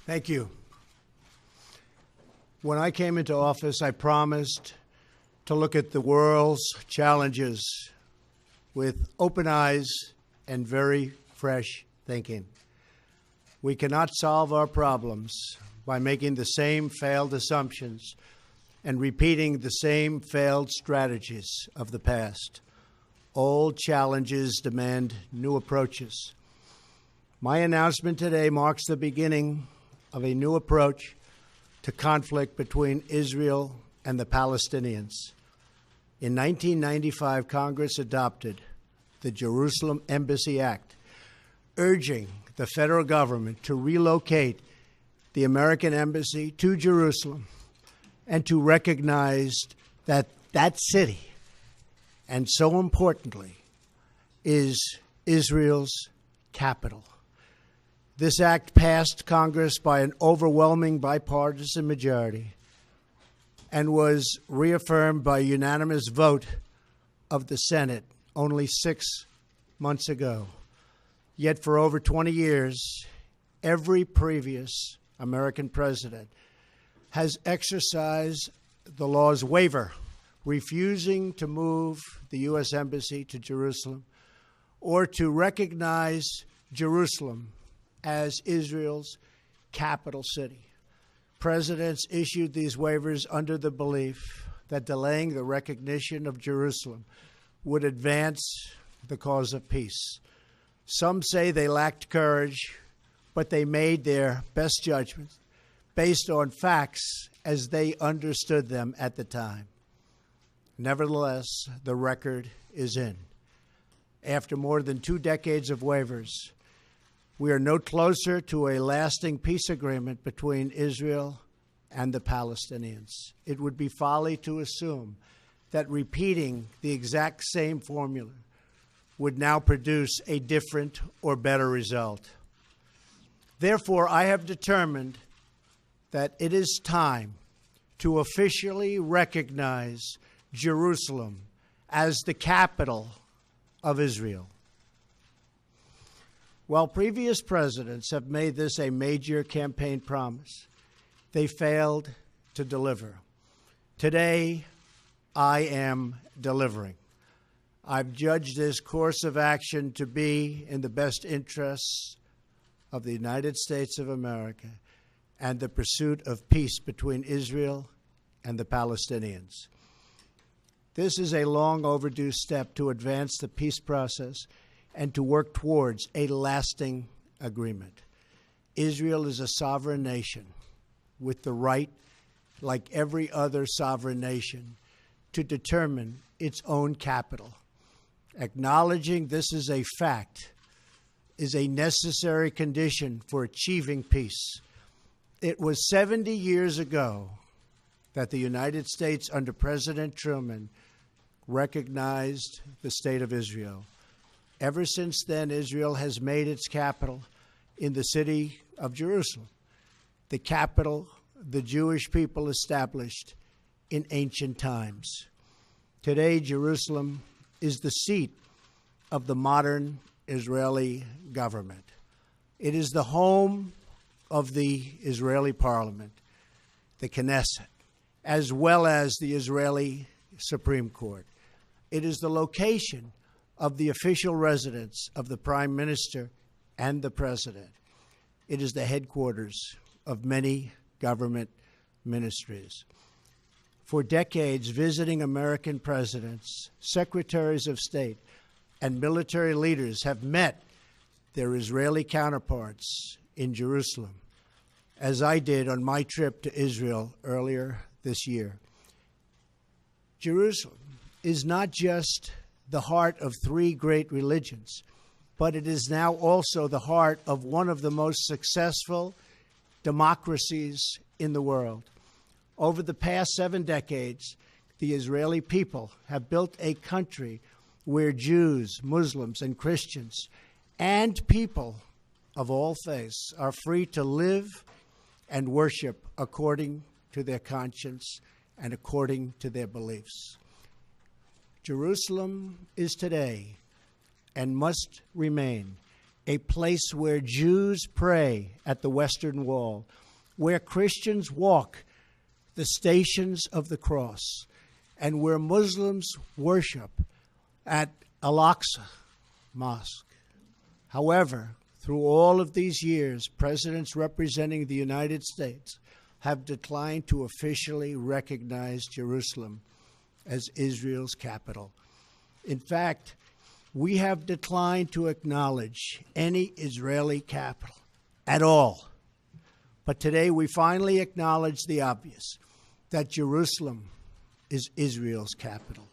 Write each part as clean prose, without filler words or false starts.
Thank you. When I came into office, I promised to look at the world's challenges with open eyes and very fresh thinking. We cannot solve our problems by making the same failed assumptions and repeating the same failed strategies of the past. Old challenges demand new approaches. My announcement today marks the beginning of a new approach to conflict between Israel and the Palestinians. In 1995, Congress adopted the Jerusalem Embassy Act, urging the federal government to relocate the American embassy to Jerusalem and to recognize that that city, and so importantly, is Israel's capital. This act passed Congress by an overwhelming bipartisan majority and was reaffirmed by a unanimous vote of the Senate only 6 months ago. Yet for over 20 years, every previous American president has exercised the law's waiver, refusing to move the U.S. Embassy to Jerusalem or to recognize Jerusalem as Israel's capital city. Presidents issued these waivers under the belief that delaying the recognition of Jerusalem would advance the cause of peace. Some say they lacked courage, but they made their best judgment based on facts as they understood them at the time. Nevertheless, the record is in. After more than 2 decades of waivers, we are no closer to a lasting peace agreement between Israel and the Palestinians. It would be folly to assume that repeating the exact same formula would now produce a different or better result. Therefore, I have determined that it is time to officially recognize Jerusalem as the capital of Israel. While previous presidents have made this a major campaign promise, they failed to deliver. Today, I am delivering. I've judged this course of action to be in the best interests of the United States of America and the pursuit of peace between Israel and the Palestinians. This is a long overdue step to advance the peace process and to work towards a lasting agreement. Israel is a sovereign nation with the right, like every other sovereign nation, to determine its own capital. Acknowledging this is a fact is a necessary condition for achieving peace. It was 70 years ago that the United States, under President Truman, recognized the State of Israel. Ever since then, Israel has made its capital in the city of Jerusalem, the capital the Jewish people established in ancient times. Today, Jerusalem is the seat of the modern Israeli government. It is the home of the Israeli parliament, the Knesset, as well as the Israeli Supreme Court. It is the location of the official residence of the Prime Minister and the President. It is the headquarters of many government ministries. For decades, visiting American presidents, secretaries of state, and military leaders have met their Israeli counterparts in Jerusalem, as I did on my trip to Israel earlier this year. Jerusalem is not just the heart of 3 great religions, but it is now also the heart of one of the most successful democracies in the world. Over the past 7 decades, the Israeli people have built a country where Jews, Muslims, and Christians, and people of all faiths are free to live and worship according to their conscience and according to their beliefs. Jerusalem is today and must remain a place where Jews pray at the Western Wall, where Christians walk the Stations of the Cross, and where Muslims worship at Al-Aqsa Mosque. However, through all of these years, presidents representing the United States have declined to officially recognize Jerusalem as Israel's capital. In fact, we have declined to acknowledge any Israeli capital at all. But today we finally acknowledge the obvious, that Jerusalem is Israel's capital.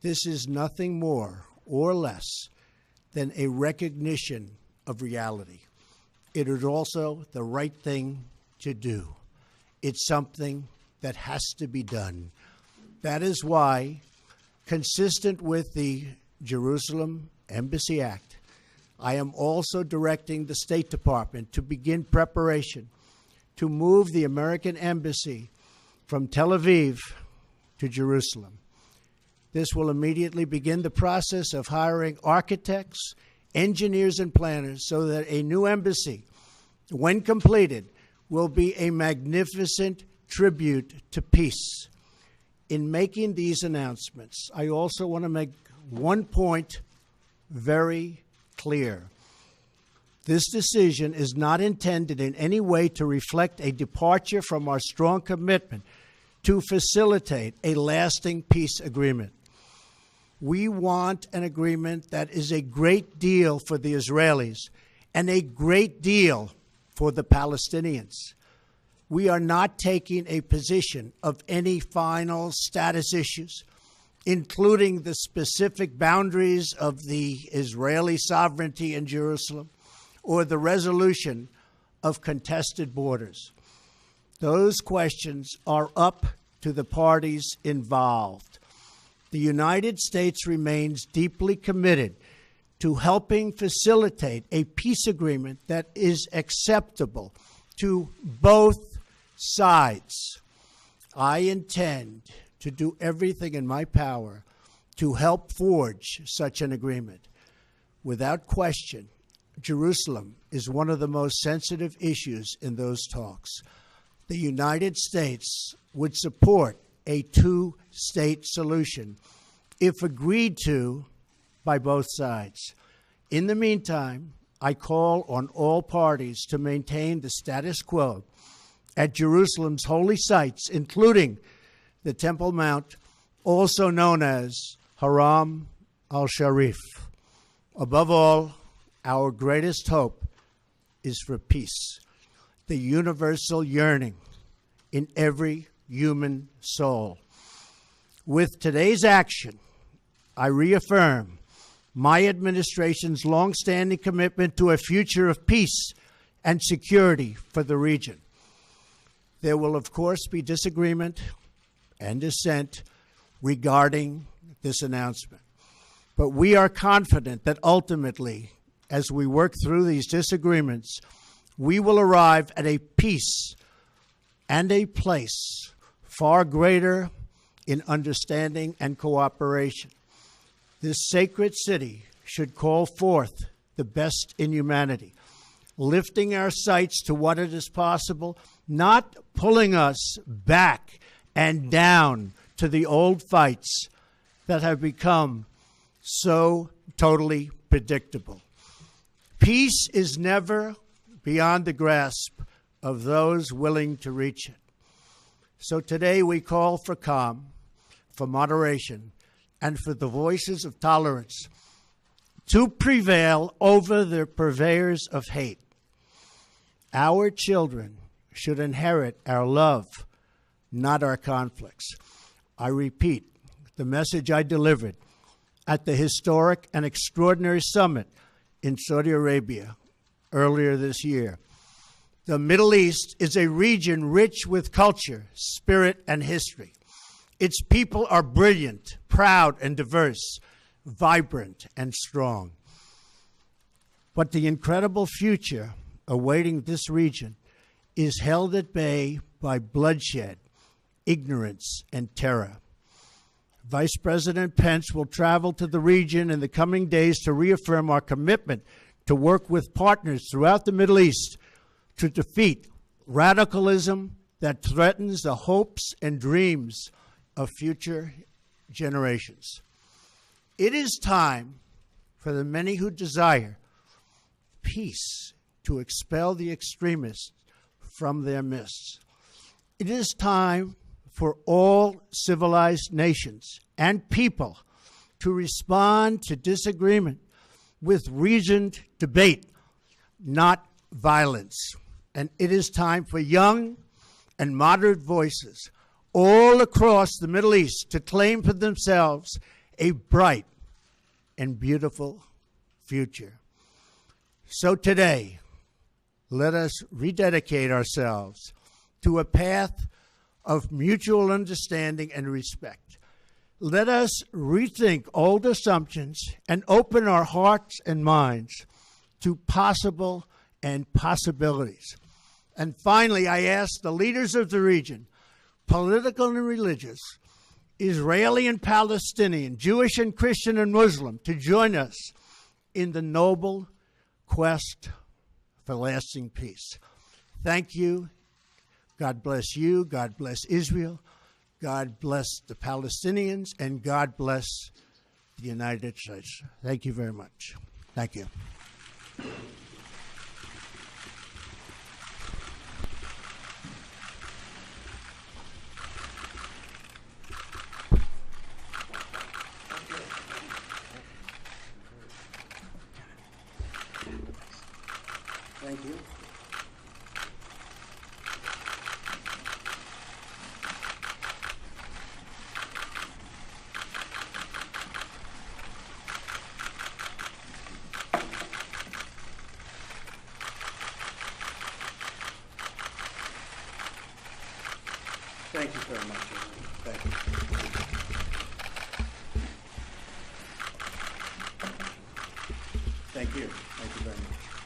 This is nothing more or less than a recognition of reality. It is also the right thing to do. It's something that has to be done. That is why, consistent with the Jerusalem Embassy Act, I am also directing the State Department to begin preparation to move the American Embassy from Tel Aviv to Jerusalem. This will immediately begin the process of hiring architects, engineers, and planners so that a new embassy, when completed, will be a magnificent tribute to peace. In making these announcements, I also want to make one point very clear. This decision is not intended in any way to reflect a departure from our strong commitment to facilitate a lasting peace agreement. We want an agreement that is a great deal for the Israelis and a great deal for the Palestinians. We are not taking a position of any final status issues, including the specific boundaries of the Israeli sovereignty in Jerusalem or the resolution of contested borders. Those questions are up to the parties involved. The United States remains deeply committed to helping facilitate a peace agreement that is acceptable to both sides. I intend to do everything in my power to help forge such an agreement. Without question, Jerusalem is one of the most sensitive issues in those talks. The United States would support a two-state solution if agreed to by both sides. In the meantime, I call on all parties to maintain the status quo at Jerusalem's holy sites, including the Temple Mount, also known as Haram al-Sharif. Above all, our greatest hope is for peace, the universal yearning in every human soul. With today's action, I reaffirm my administration's longstanding commitment to a future of peace and security for the region. There will, of course, be disagreement and dissent regarding this announcement. But we are confident that ultimately, as we work through these disagreements, we will arrive at a peace and a place far greater in understanding and cooperation. This sacred city should call forth the best in humanity, lifting our sights to what it is possible, not pulling us back and down to the old fights that have become so totally predictable. Peace is never beyond the grasp of those willing to reach it. So today we call for calm, for moderation, and for the voices of tolerance to prevail over the purveyors of hate. Our children should inherit our love, not our conflicts. I repeat the message I delivered at the historic and extraordinary summit in Saudi Arabia earlier this year. The Middle East is a region rich with culture, spirit, and history. Its people are brilliant, proud, and diverse, vibrant, and strong. But the incredible future awaiting this region is held at bay by bloodshed, ignorance, and terror. Vice President Pence will travel to the region in the coming days to reaffirm our commitment to work with partners throughout the Middle East to defeat radicalism that threatens the hopes and dreams of future generations. It is time for the many who desire peace to expel the extremists from their midst. It is time for all civilized nations and people to respond to disagreement with reasoned debate, not violence. And it is time for young and moderate voices all across the Middle East to claim for themselves a bright and beautiful future. So today, let us rededicate ourselves to a path of mutual understanding and respect. Let us rethink old assumptions and open our hearts and minds to possible and possibilities. And finally, I ask the leaders of the region, political and religious, Israeli and Palestinian, Jewish and Christian and Muslim, to join us in the noble quest for lasting peace. Thank you. God bless you. God bless Israel. God bless the Palestinians. And God bless the United States. Thank you very much. Thank you. Thank you. Thank you very much. Thank you. Thank you. Thank you very much.